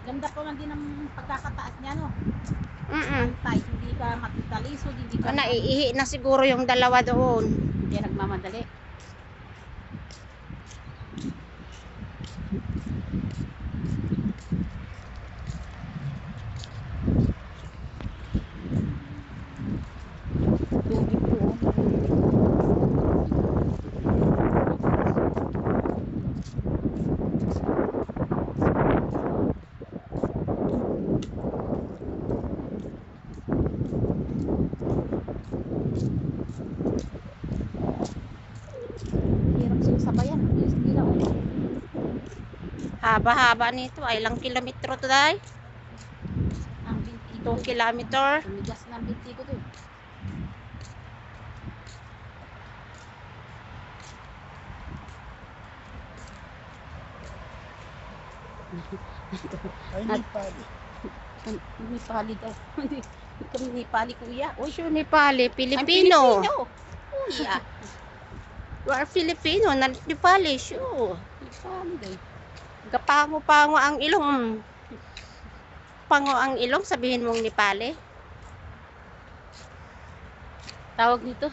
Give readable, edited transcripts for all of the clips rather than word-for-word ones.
Ganda pa man din ang pagkakataas niya, no? Mm. Pantay, hindi ka matutalisod, hindi ka... Naiihi na siguro yung dalawa doon. Hindi nagmamadali. Tubig po. Hirap siya sabayan. Hindi na. Haba-haba nito. Ay, ilang kilometro to, day? Ang binti 2 kilometer. Tumigas ng binti ko to. Ay, Nepali. Nepali daw. Hindi kami Nepali, kuya. Uy, Sure, Nepali. I'm Filipino. Kuya. You are Filipino. Nepali, sure. Nepali daw. Gapango-pango ang ilong. Pango ang ilong, sabihin mong Nepali. Tawag nito.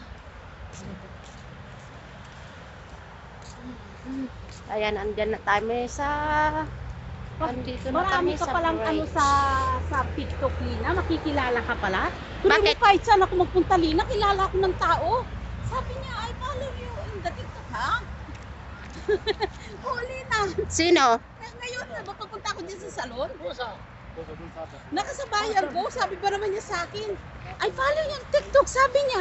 Ayan, andyan na tayo sa... Andito na Marami kami ka sa palang ano bridge. sa TikTok, Lina. Makikilala ka pala. Bakit? Pero kahit saan ako magpunta, Lina, kilala ko ng tao. Sabi niya, I follow you in the TikTok, ha? Oo, Lina. Sino? Ngayon, pagpunta ko dyan sa salon, Busa. nakasabayan ko, sabi pa naman niya sa akin, I follow yung TikTok, sabi niya.